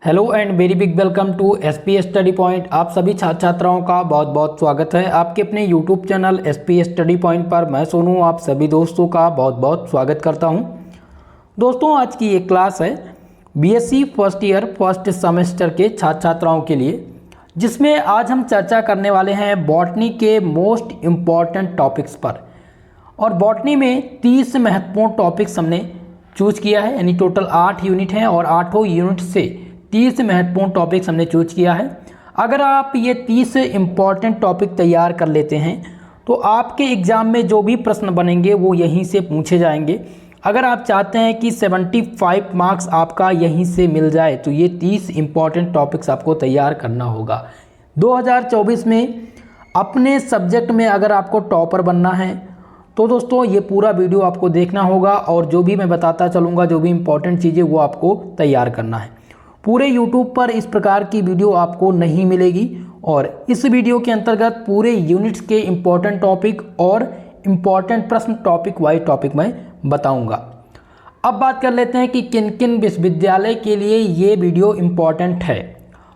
Hello and very big welcome to SP study point. आप सभी छात्र छात्राओं का बहुत बहुत स्वागत है आपके अपने YouTube channel SP study point पर। मैं सोनू आप सभी दोस्तों का बहुत बहुत स्वागत करता हूं। दोस्तों आज की ये क्लास है BSc first year first semester के छात्र छात्राओं के लिए, जिसमें आज हम चर्चा करने वाले हैं बॉटनी के मोस्ट इम्पॉर्टेंट टॉपिक्स पर। और बॉटनी में 30 महत्वपूर्ण टॉपिक्स हमने चूज किया है, यानी टोटल 8 यूनिट हैं और 8 यूनिट से 30 महत्वपूर्ण टॉपिक्स हमने चूज किया है। अगर आप ये 30 इम्पॉर्टेंट टॉपिक तैयार कर लेते हैं तो आपके एग्ज़ाम में जो भी प्रश्न बनेंगे वो यहीं से पूछे जाएंगे। अगर आप चाहते हैं कि 75 मार्क्स आपका यहीं से मिल जाए तो ये 30 इम्पॉर्टेंट टॉपिक्स आपको तैयार करना होगा। 2024 में अपने सब्जेक्ट में अगर आपको टॉपर बनना है तो दोस्तों ये पूरा वीडियो आपको देखना होगा और जो भी मैं बताता चलूँगा, जो भी इम्पॉर्टेंट चीज़ें वो आपको तैयार करना है। पूरे YouTube पर इस प्रकार की वीडियो आपको नहीं मिलेगी और इस वीडियो के अंतर्गत पूरे यूनिट्स के इम्पॉर्टेंट टॉपिक और इम्पॉर्टेंट प्रश्न टॉपिक वाइज टॉपिक मैं बताऊंगा। अब बात कर लेते हैं कि किन किन विश्वविद्यालय के लिए ये वीडियो इम्पॉर्टेंट है।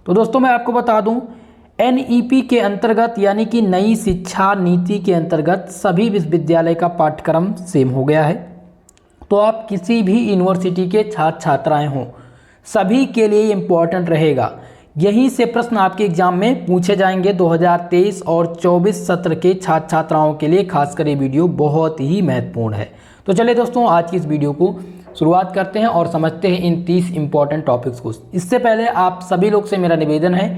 तो दोस्तों मैं आपको बता दूं, NEP के अंतर्गत यानी कि नई शिक्षा नीति के अंतर्गत सभी विश्वविद्यालय का पाठ्यक्रम सेम हो गया है। तो आप किसी भी यूनिवर्सिटी के छात्र छात्राएँ हों, सभी के लिए इम्पॉर्टेंट रहेगा। यहीं से प्रश्न आपके एग्जाम में पूछे जाएंगे। 2023 और 24 सत्र के छात्र छात्राओं के लिए खासकर ये वीडियो बहुत ही महत्वपूर्ण है। तो चलिए दोस्तों आज की इस वीडियो को शुरुआत करते हैं और समझते हैं इन 30 इम्पॉर्टेंट टॉपिक्स को। इससे पहले आप सभी लोग से मेरा निवेदन है,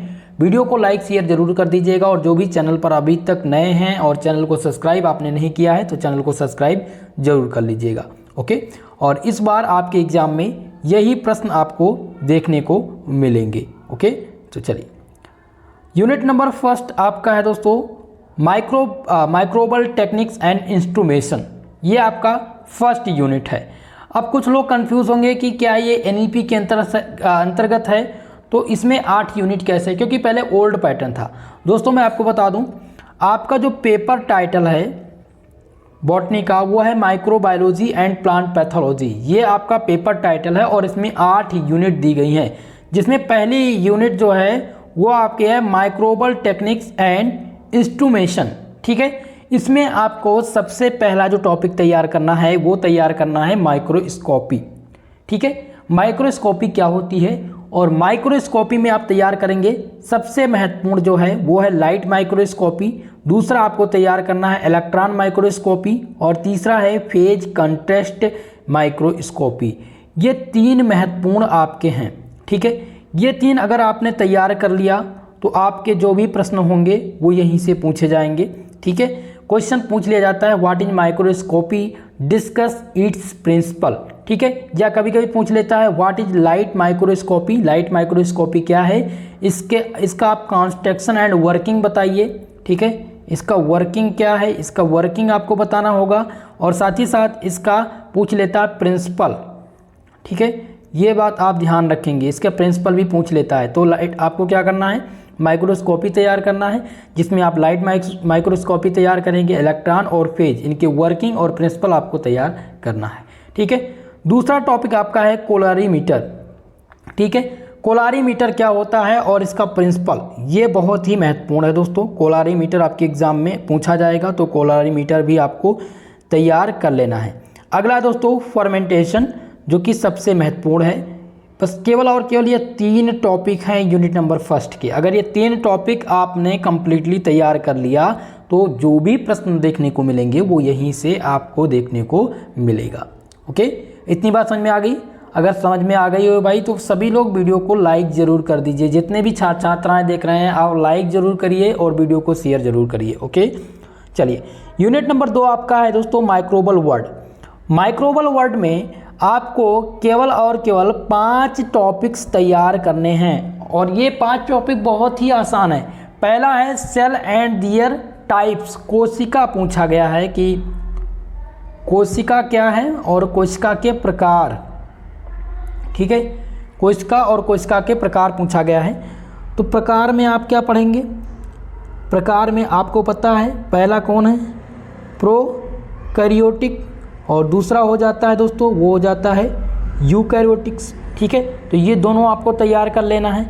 वीडियो को लाइक शेयर जरूर कर दीजिएगा और जो भी चैनल पर अभी तक नए हैं और चैनल को सब्सक्राइब आपने नहीं किया है तो चैनल को सब्सक्राइब जरूर कर लीजिएगा। ओके, और इस बार आपके एग्जाम में यही प्रश्न आपको देखने को मिलेंगे। ओके, तो चलिए यूनिट नंबर फर्स्ट आपका है दोस्तों माइक्रोबल टेक्निक्स एंड इंस्ट्रूमेशन। ये आपका फर्स्ट यूनिट है। अब कुछ लोग कंफ्यूज होंगे कि क्या ये NEP के अंतर्गत है, तो इसमें 8 यूनिट कैसे, क्योंकि पहले ओल्ड पैटर्न था। दोस्तों मैं आपको बता दूं, आपका जो पेपर टाइटल है बॉटनी का वो है माइक्रोबायोलॉजी एंड प्लांट पैथोलॉजी। ये आपका पेपर टाइटल है और इसमें 8 यूनिट दी गई हैं, जिसमें पहली यूनिट जो है वो आपके है माइक्रोबल टेक्निक्स एंड इंस्ट्रूमेशन। ठीक है, इसमें आपको सबसे पहला जो टॉपिक तैयार करना है वो तैयार करना है माइक्रोस्कोपी। ठीक है, माइक्रोस्कोपी क्या होती है और माइक्रोस्कोपी में आप तैयार करेंगे सबसे महत्वपूर्ण जो है वो है लाइट माइक्रोस्कोपी, दूसरा आपको तैयार करना है इलेक्ट्रॉन माइक्रोस्कोपी और तीसरा है फेज कंट्रास्ट माइक्रोस्कोपी। ये 3 महत्वपूर्ण आपके हैं। ठीक है, ये 3 अगर आपने तैयार कर लिया तो आपके जो भी प्रश्न होंगे वो यहीं से पूछे जाएंगे। ठीक है, क्वेश्चन पूछ लिया जाता है what is microscopy, discuss its principle. ठीक है, या कभी कभी पूछ लेता है what is light microscopy, light microscopy क्या है, इसका आप कंस्ट्रक्शन एंड वर्किंग बताइए। ठीक है, इसका वर्किंग क्या है, इसका वर्किंग आपको बताना होगा और साथ ही साथ इसका पूछ लेता है प्रिंसिपल। ठीक है, ये बात आप ध्यान रखेंगे, इसका प्रिंसिपल भी पूछ लेता है। तो लाइट आपको क्या करना है, माइक्रोस्कोपी तैयार करना है, जिसमें आप लाइट माइक्रोस्कोपी तैयार करेंगे, इलेक्ट्रॉन और फेज इनके वर्किंग और प्रिंसिपल आपको तैयार करना है। ठीक है, दूसरा टॉपिक आपका है कोलारीमीटर। ठीक है, कोलारीमीटर क्या होता है और इसका प्रिंसिपल, ये बहुत ही महत्वपूर्ण है दोस्तों। कोलारीमीटर आपके एग्जाम में पूछा जाएगा तो कोलारीमीटर भी आपको तैयार कर लेना है। अगला दोस्तों फर्मेंटेशन, जो कि सबसे महत्वपूर्ण है। बस केवल और केवल ये 3 टॉपिक हैं यूनिट नंबर फर्स्ट के। अगर ये 3 टॉपिक आपने कंप्लीटली तैयार कर लिया तो जो भी प्रश्न देखने को मिलेंगे वो यहीं से आपको देखने को मिलेगा। ओके, इतनी बात समझ में आ गई? अगर समझ में आ गई हो भाई तो सभी लोग वीडियो को लाइक ज़रूर कर दीजिए। जितने भी छात्र छात्राएँ देख रहे हैं आप लाइक ज़रूर करिए और वीडियो को शेयर ज़रूर करिए। ओके, चलिए यूनिट नंबर 2 आपका है दोस्तों माइक्रोबल वर्ड। माइक्रोबल वर्ड में आपको केवल और केवल 5 टॉपिक्स तैयार करने हैं और ये 5 टॉपिक बहुत ही आसान है। पहला है सेल एंड दियर टाइप्स। कोशिका पूछा गया है कि कोशिका क्या है और कोशिका के प्रकार। ठीक है, कोशिका और कोशिका के प्रकार पूछा गया है। तो प्रकार में आप क्या पढ़ेंगे, प्रकार में आपको पता है पहला कौन है, प्रोकैरियोटिक, और दूसरा हो जाता है दोस्तों वो हो जाता है यूकैरियोटिक्स। ठीक है। तो ये दोनों आपको तैयार कर लेना है,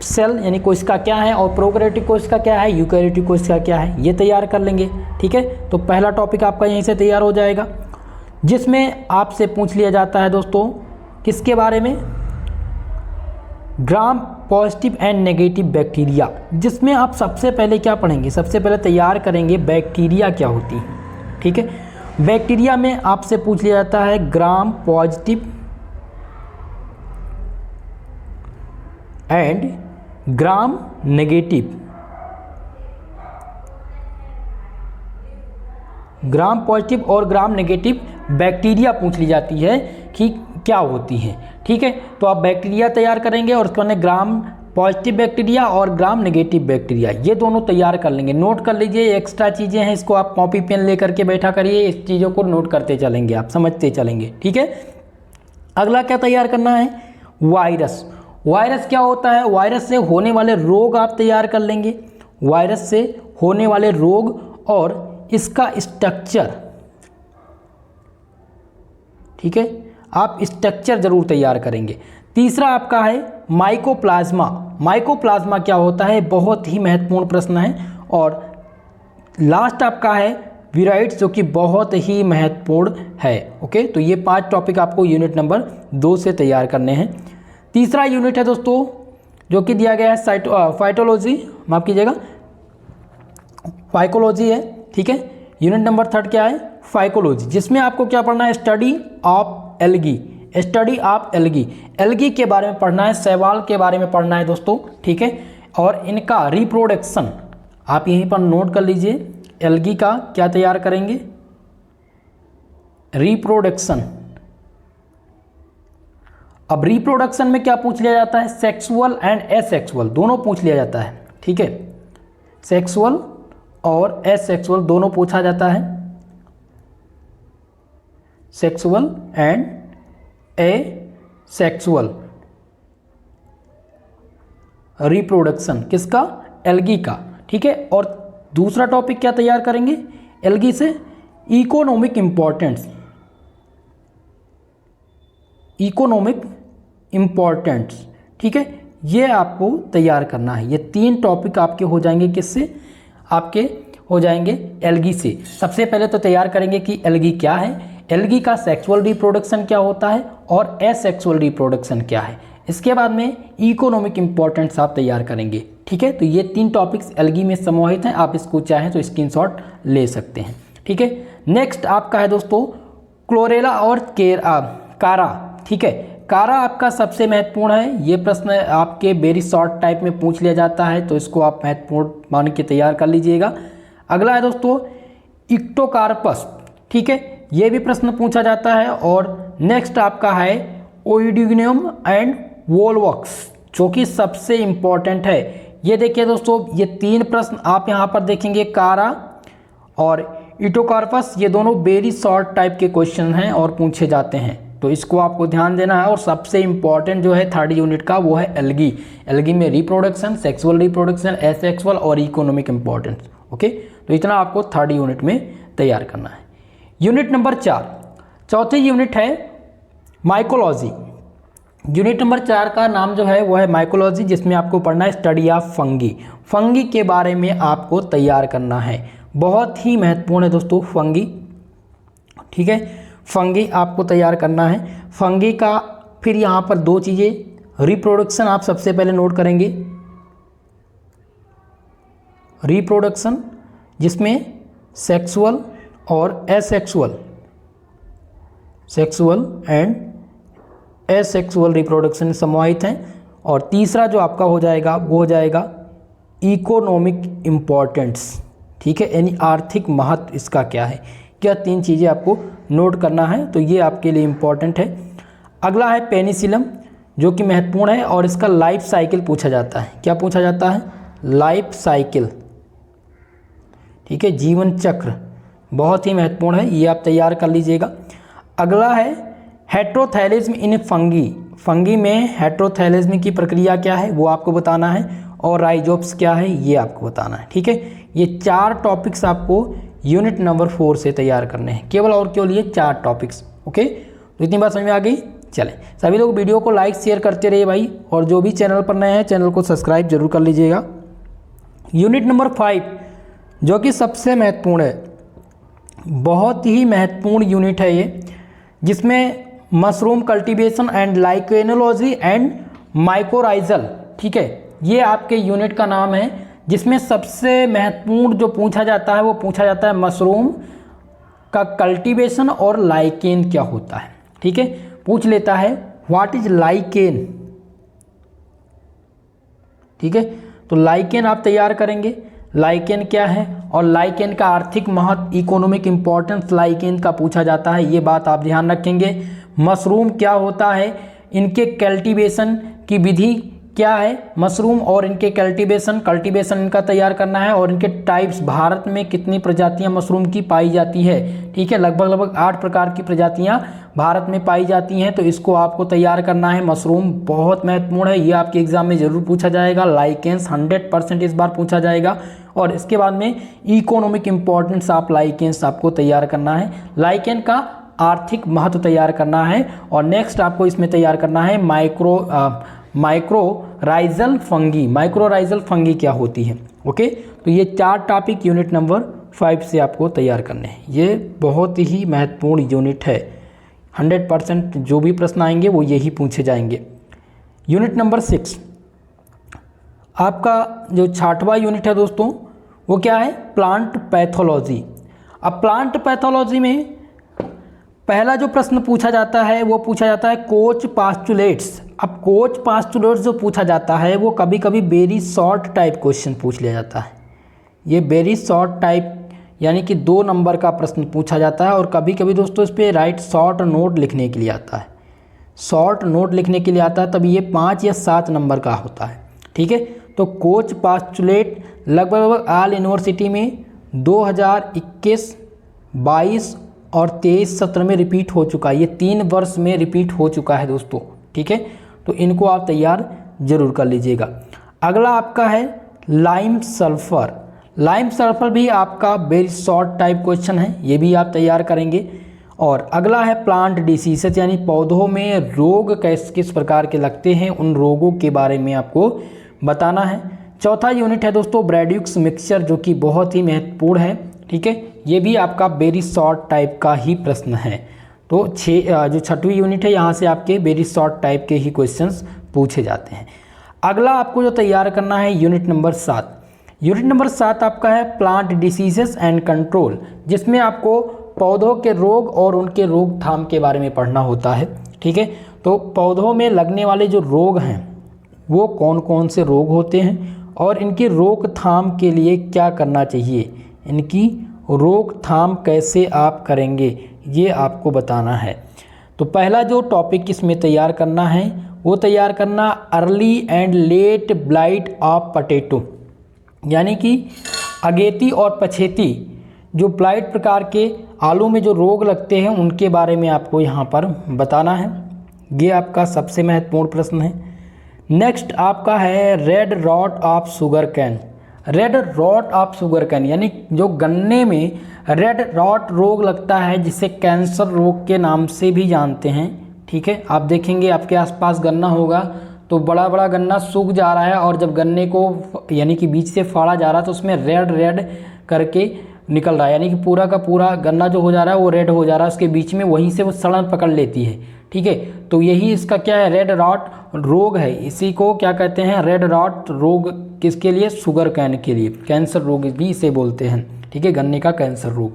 सेल यानी कोशिका क्या है और प्रोकैरियोटिक कोशिका क्या है, यूकैरियोटिक कोशिका क्या है, ये तैयार कर लेंगे। ठीक है, तो पहला टॉपिक आपका यहीं से तैयार हो जाएगा, जिसमें आपसे पूछ लिया जाता है दोस्तों किसके बारे में, gram positive and negative bacteria, जिसमें आप सबसे पहले क्या पढ़ेंगे, सबसे पहले तैयार करेंगे बैक्टीरिया क्या होती है। ठीक है, बैक्टीरिया में आपसे पूछ लिया जाता है gram positive and gram negative, gram positive और ग्राम नेगेटिव बैक्टीरिया पूछ ली जाती है कि क्या होती है। ठीक है, तो आप बैक्टीरिया तैयार करेंगे और उसके बाद ग्राम पॉजिटिव बैक्टीरिया और ग्राम नेगेटिव बैक्टीरिया, ये दोनों तैयार कर लेंगे। नोट कर लीजिए, एक्स्ट्रा चीज़ें हैं, इसको आप कॉपी पेन लेकर के बैठा करिए, इस चीज़ों को नोट करते चलेंगे, आप समझते चलेंगे। ठीक है, अगला क्या तैयार करना है, वायरस। वायरस क्या होता है, वायरस से होने वाले रोग आप तैयार कर लेंगे, वायरस से होने वाले रोग और इसका स्ट्रक्चर। ठीक है, आप स्ट्रक्चर जरूर तैयार करेंगे। तीसरा आपका है माइकोप्लाज्मा। माइकोप्लाज्मा क्या होता है, बहुत ही महत्वपूर्ण प्रश्न है। और लास्ट आपका है विराइड्स, जो कि बहुत ही महत्वपूर्ण है। ओके, तो ये 5 टॉपिक आपको यूनिट नंबर 2 से तैयार करने हैं। तीसरा यूनिट है दोस्तों जो कि दिया गया है फाइटोलॉजी, माफ कीजिएगा फाइकोलॉजी है। ठीक है, यूनिट नंबर 3 क्या है, फाइकोलॉजी, जिसमें आपको क्या पढ़ना है, study of algae, study of algae, algae के बारे में पढ़ना है, शैवाल के बारे में पढ़ना है दोस्तों। ठीक है, और इनका रिप्रोडक्शन आप यहीं पर नोट कर लीजिए, एल्गी का क्या तैयार करेंगे, रिप्रोडक्शन। अब रिप्रोडक्शन में क्या पूछ लिया जाता है, सेक्सुअल एंड एसेक्सुअल दोनों पूछ लिया जाता है। ठीक है, सेक्सुअल और एसेक्सुअल दोनों पूछा जाता है, सेक्सुअल एंड एसेक्सुअल रिप्रोडक्शन किसका, एल्गी का। ठीक है, और दूसरा टॉपिक क्या तैयार करेंगे एल्गी से, इकोनॉमिक इंपॉर्टेंस, इकोनॉमिक इंपॉर्टेंस। ठीक है, ये आपको तैयार करना है। ये 3 टॉपिक आपके हो जाएंगे किससे, आपके हो जाएंगे एल्गी से। सबसे पहले तो तैयार करेंगे कि एल्गी क्या है, एल्गी का सेक्सुअल रिप्रोडक्शन क्या होता है और एसेक्सुअल रिप्रोडक्शन क्या है। इसके बाद में इकोनॉमिक इंपॉर्टेंस आप तैयार करेंगे। ठीक है, तो ये 3 टॉपिक्स एल्गी में समाहित हैं, आप इसको चाहें तो स्क्रीनशॉट ले सकते हैं। ठीक है, नेक्स्ट आपका है दोस्तों क्लोरेला और कारा। ठीक है, कारा आपका सबसे महत्वपूर्ण है, ये प्रश्न आपके वेरी शॉर्ट टाइप में पूछ लिया जाता है, तो इसको आप महत्वपूर्ण मान के तैयार कर लीजिएगा। अगला है दोस्तों इक्टोकार्पस। ठीक है, ये भी प्रश्न पूछा जाता है। और नेक्स्ट आपका है ओइडियम एंड वोल्वॉक्स, जो कि सबसे इम्पॉर्टेंट है। ये देखिए दोस्तों, ये 3 प्रश्न आप यहाँ पर देखेंगे, कारा और इक्टोकार्पस, ये दोनों वेरी शॉर्ट टाइप के क्वेश्चन हैं और पूछे जाते हैं, तो इसको आपको ध्यान देना है। और सबसे इम्पॉर्टेंट जो है 3rd यूनिट का वो है एल्गी। एल्गी में रिप्रोडक्शन, सेक्सुअल रिप्रोडक्शन, एसेक्सुअल और इकोनॉमिक इंपॉर्टेंस। ओके, तो इतना आपको 3rd यूनिट में तैयार करना है। यूनिट नंबर 4, चौथी यूनिट है माइकोलॉजी। यूनिट नंबर 4 का नाम जो है वो है माइकोलॉजी, जिसमें आपको पढ़ना है स्टडी ऑफ फंगी। फंगी के बारे में आपको तैयार करना है, बहुत ही महत्वपूर्ण है दोस्तों फंगी। ठीक है, फंगी आपको तैयार करना है। फंगी का फिर यहाँ पर 2 चीज़ें, रिप्रोडक्शन आप सबसे पहले नोट करेंगे, रिप्रोडक्शन जिसमें सेक्सुअल और asexual, sexual and asexual reproduction समाहित हैं। और तीसरा जो आपका हो जाएगा वो हो जाएगा इकोनॉमिक इम्पॉर्टेंस। ठीक है, यानी आर्थिक महत्व इसका क्या है, क्या 3 चीज़ें आपको नोट करना है, तो ये आपके लिए इम्पॉर्टेंट है। अगला है पेनिसिलम, जो कि महत्वपूर्ण है और इसका लाइफ साइकिल पूछा जाता है। क्या पूछा जाता है, लाइफ साइकिल। ठीक है, जीवन चक्र बहुत ही महत्वपूर्ण है, ये आप तैयार कर लीजिएगा। अगला है हेट्रोथैलिज्म इन फंगी। फंगी में हेट्रोथैलिज्म की प्रक्रिया क्या है वो आपको बताना है, और राइजोप्स क्या है ये आपको बताना है। ठीक है, ये 4 टॉपिक्स आपको यूनिट नंबर 4 से तैयार करने हैं, केवल और केवल ये 4 टॉपिक्स। ओके, तो इतनी बात समझ में आ गई। चलें, सभी लोग वीडियो को लाइक शेयर करते रहिए भाई, और जो भी चैनल पर नए हैं चैनल को सब्सक्राइब जरूर कर लीजिएगा। यूनिट नंबर 5 जो कि सबसे महत्वपूर्ण है, बहुत ही महत्वपूर्ण यूनिट है ये, जिसमें mushroom cultivation and lichenology and mycorrhizal, ठीक है, ये आपके यूनिट का नाम है, जिसमें सबसे महत्वपूर्ण जो पूछा जाता है वो पूछा जाता है मशरूम का कल्टीवेशन और लाइकेन क्या होता है। ठीक है, पूछ लेता है व्हाट इज लाइकेन। ठीक है, तो लाइकेन आप तैयार करेंगे, लाइकेन क्या है और लाइकेन का आर्थिक महत्व, इकोनॉमिक इंपॉर्टेंस लाइकेन का पूछा जाता है, ये बात आप ध्यान रखेंगे। मशरूम क्या होता है, इनके कल्टीवेशन की विधि क्या है, मशरूम और इनके कल्टीवेशन इनका तैयार करना है, और इनके टाइप्स, भारत में कितनी प्रजातियां मशरूम की पाई जाती है। ठीक है, लगभग 8 प्रकार की प्रजातियां भारत में पाई जाती हैं, तो इसको आपको तैयार करना है। मशरूम बहुत महत्वपूर्ण है, ये आपके एग्जाम में जरूर पूछा जाएगा। लाइकेंस 100% इस बार पूछा जाएगा, और इसके बाद में इकोनॉमिक इंपॉर्टेंस ऑफ लाइकेंस आपको तैयार करना है, लाइकेन का आर्थिक महत्व तैयार करना है। और नेक्स्ट आपको इसमें तैयार करना है माइक्रोराइजल फंगी। माइक्रोराइजल फंगी क्या होती है। ओके, तो ये 4 टॉपिक यूनिट नंबर 5 से आपको तैयार करने हैं। ये बहुत ही महत्वपूर्ण यूनिट है, 100% जो भी प्रश्न आएंगे वो यही पूछे जाएंगे। यूनिट नंबर 6 आपका जो 6वां यूनिट है दोस्तों, वो क्या है, प्लांट पैथोलॉजी। अब प्लांट पैथोलॉजी में पहला जो प्रश्न पूछा जाता है वो पूछा जाता है कोच पास्टुलेट्स। अब कोच पास्टुलेट्स जो पूछा जाता है वो कभी कभी वेरी शॉर्ट टाइप क्वेश्चन पूछ लिया जाता है। ये वेरी शॉर्ट टाइप यानी कि 2 नंबर का प्रश्न पूछा जाता है, और कभी कभी दोस्तों इस पर राइट शॉर्ट नोट लिखने के लिए आता है, शॉर्ट नोट लिखने के लिए आता है, तभी ये 5 या 7 नंबर का होता है। ठीक है, तो कोच पास्टुलेट लगभग ऑल यूनिवर्सिटी में 2021, 22 और 23 सत्र में रिपीट हो चुका है। ये 3 वर्ष में रिपीट हो चुका है दोस्तों। ठीक है, तो इनको आप तैयार जरूर कर लीजिएगा। अगला आपका है लाइम सल्फर। लाइम सल्फर भी आपका वेरी शॉर्ट टाइप क्वेश्चन है, ये भी आप तैयार करेंगे। और अगला है प्लांट डिसीजेस, यानी पौधों में रोग किस प्रकार के लगते हैं, उन रोगों के बारे में आपको बताना है। चौथा यूनिट है दोस्तों ब्रैड्यूक्स मिक्सचर, जो कि बहुत ही महत्वपूर्ण है। ठीक है, ये भी आपका वेरी शॉर्ट टाइप का ही प्रश्न है। तो जो 6वीं यूनिट है यहाँ से आपके वेरी शॉर्ट टाइप के ही क्वेश्चंस पूछे जाते हैं। अगला आपको जो तैयार करना है यूनिट नंबर 7। यूनिट नंबर 7 आपका है प्लांट डिसीजेस एंड कंट्रोल, जिसमें आपको पौधों के रोग और उनके रोकथाम के बारे में पढ़ना होता है। ठीक है, तो पौधों में लगने वाले जो रोग हैं वो कौन कौन से रोग होते हैं, और इनकी रोकथाम के लिए क्या करना चाहिए, इनकी रोकथाम कैसे आप करेंगे, ये आपको बताना है। तो पहला जो टॉपिक इसमें तैयार करना है वो तैयार करना early and let blight of potato, यानी कि अगेती और पछेती जो ब्लाइट प्रकार के आलू में जो रोग लगते हैं उनके बारे में आपको यहाँ पर बताना है। ये आपका सबसे महत्वपूर्ण प्रश्न है। नेक्स्ट आपका है red rot of sugar cane. Red rot of sugar cane यानी जो गन्ने में रेड रॉट रोग लगता है, जिसे कैंसर रोग के नाम से भी जानते हैं। ठीक है, आप देखेंगे आपके आसपास गन्ना होगा तो बड़ा बड़ा गन्ना सूख जा रहा है, और जब गन्ने को यानी कि बीच से फाड़ा जा रहा है तो उसमें रेड रेड करके निकल रहा है, यानी कि पूरा का पूरा गन्ना जो हो जा रहा है वो रेड हो जा रहा है, उसके बीच में वहीं से वो सड़न पकड़ लेती है। ठीक है, तो यही इसका क्या है, रेड रॉट रोग है। इसी को क्या कहते हैं, रेड रॉट रोग। किसके लिए, शुगर कैन के लिए, कैंसर रोग भी इसे बोलते हैं। ठीक है, गन्ने का कैंसर रोग।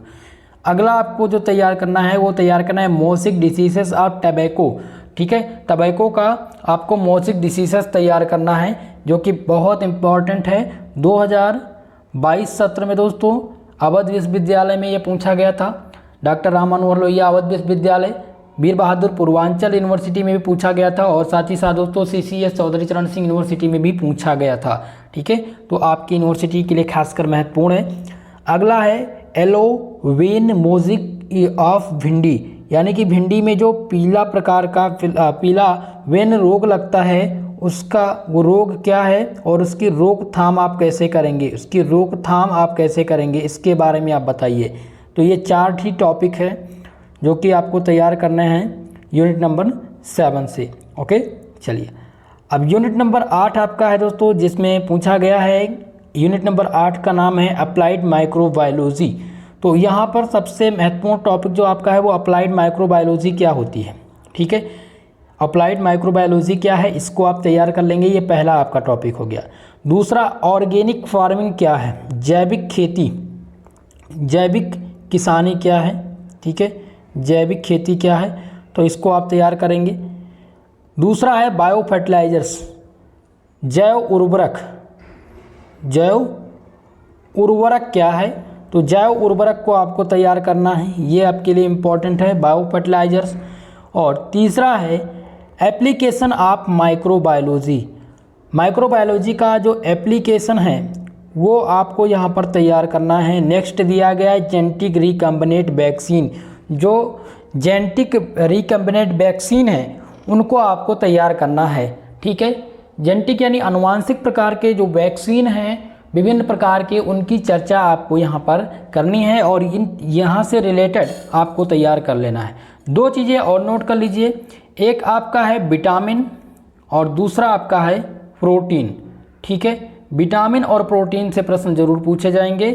अगला आपको जो तैयार करना है वो तैयार करना है मोसिक डिसीजेस ऑफ टबैको। ठीक है, टबैको का आपको मोसिक डिसीजेस तैयार करना है, जो कि बहुत इंपॉर्टेंट है। 2022 सत्र में दोस्तों अवध विश्वविद्यालय में ये पूछा गया था। डॉक्टर राम मनोहर लोहिया अवध विश्वविद्यालय, वीर बहादुर पूर्वांचल यूनिवर्सिटी में भी पूछा गया था, और साथ ही साथ दोस्तों CCS चौधरी चरण सिंह यूनिवर्सिटी में भी पूछा गया था। ठीक है, तो आपकी यूनिवर्सिटी के लिए खासकर महत्वपूर्ण है। अगला है एलोवेन मोजिक ऑफ भिंडी, यानी कि भिंडी में जो पीला प्रकार का पीला वेन रोग लगता है उसका वो रोग क्या है, और उसकी रोकथाम आप कैसे करेंगे, उसकी रोकथाम आप कैसे करेंगे, इसके बारे में आप बताइए। तो ये 4 ही टॉपिक है जो कि आपको तैयार करने हैं यूनिट नंबर 7 से। ओके, चलिए अब यूनिट नंबर 8 आपका है दोस्तों, जिसमें पूछा गया है यूनिट नंबर 8 का नाम है अप्लाइड माइक्रोबायोलॉजी। तो यहाँ पर सबसे महत्वपूर्ण टॉपिक जो आपका है वो अप्लाइड माइक्रोबायोलॉजी क्या होती है। ठीक है, अप्लाइड माइक्रोबायोलॉजी क्या है इसको आप तैयार कर लेंगे, ये पहला आपका टॉपिक हो गया। दूसरा, ऑर्गेनिक फार्मिंग क्या है, जैविक खेती, जैविक किसानी क्या है। ठीक है, जैविक खेती क्या है, तो इसको आप तैयार करेंगे। दूसरा है बायो फर्टिलाइजर्स, जैव उर्वरक, जैव उर्वरक क्या है, तो जैव उर्वरक को आपको तैयार करना है, ये आपके लिए इम्पॉर्टेंट है, बायो फर्टिलाइजर्स। और तीसरा है एप्लीकेशन ऑफ माइक्रोबायोलॉजी, माइक्रोबायोलॉजी का जो एप्लीकेशन है वो आपको यहाँ पर तैयार करना है। नेक्स्ट दिया गया है जेनेटिक रिकम्बिनेंट वैक्सीन, जो जेनेटिक रिकम्बिनेंट वैक्सीन है उनको आपको तैयार करना है। ठीक है, जेनेटिक यानी अनुवांशिक प्रकार के जो वैक्सीन हैं विभिन्न प्रकार के, उनकी चर्चा आपको यहाँ पर करनी है और यहाँ से रिलेटेड आपको तैयार कर लेना है। दो चीज़ें और नोट कर लीजिए, एक आपका है विटामिन और दूसरा आपका है प्रोटीन। ठीक है, विटामिन और प्रोटीन से प्रश्न जरूर पूछे जाएंगे,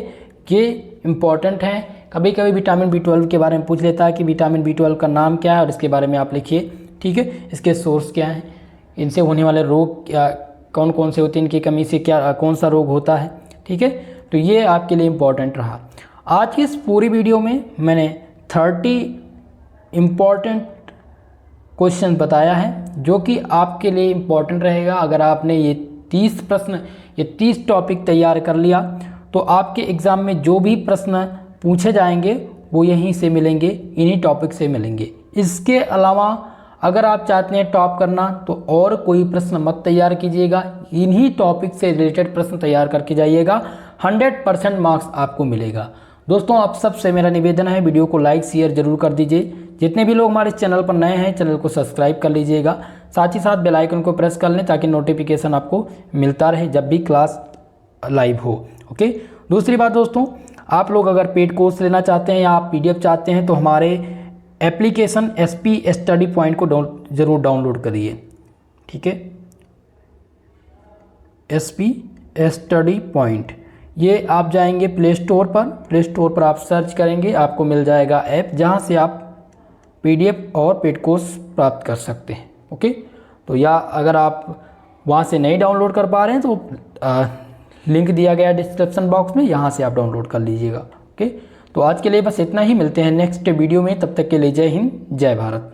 ये इम्पॉर्टेंट हैं। कभी कभी विटामिन B12 के बारे में पूछ लेता है कि विटामिन B12 का नाम क्या है और इसके बारे में आप लिखिए। ठीक है, इसके सोर्स क्या हैं, इनसे होने वाले रोग क्या कौन कौन से होते हैं, इनकी कमी से क्या कौन सा रोग होता है। ठीक है, तो ये आपके लिए इम्पॉर्टेंट रहा। आज की इस पूरी वीडियो में मैंने 30 इम्पॉर्टेंट क्वेश्चन बताया है जो कि आपके लिए इम्पॉर्टेंट रहेगा। अगर आपने ये 30 प्रश्न, ये 30 टॉपिक तैयार कर लिया तो आपके एग्ज़ाम में जो भी प्रश्न पूछे जाएंगे वो यहीं से मिलेंगे, इन्हीं टॉपिक से मिलेंगे। इसके अलावा अगर आप चाहते हैं टॉप करना तो और कोई प्रश्न मत तैयार कीजिएगा, इन्हीं टॉपिक से रिलेटेड प्रश्न तैयार करके जाइएगा, 100% मार्क्स आपको मिलेगा। दोस्तों, आप सबसे मेरा निवेदन है वीडियो को लाइक शेयर जरूर कर दीजिए। जितने भी लोग हमारे चैनल पर नए हैं चैनल को सब्सक्राइब कर लीजिएगा, साथ ही साथ बेल आइकन को प्रेस कर लें ताकि नोटिफिकेशन आपको मिलता रहे जब भी क्लास लाइव हो। ओके, दूसरी बात दोस्तों, आप लोग अगर पेड कोर्स लेना चाहते हैं या आप PDF चाहते हैं तो हमारे एप्लीकेशन SP स्टडी पॉइंट को ज़रूर डाउनलोड करिए। ठीक है, SP स्टडी पॉइंट, ये आप जाएंगे प्ले स्टोर पर आप सर्च करेंगे, आपको मिल जाएगा ऐप जहाँ से आप PDF और पेड कोर्स प्राप्त कर सकते हैं। ओके, तो या अगर आप वहाँ से नहीं डाउनलोड कर पा रहे हैं तो लिंक दिया गया डिस्क्रिप्शन बॉक्स में, यहाँ से आप डाउनलोड कर लीजिएगा। ओके, तो आज के लिए बस इतना ही, मिलते हैं नेक्स्ट वीडियो में, तब तक के लिए जय हिंद जय भारत।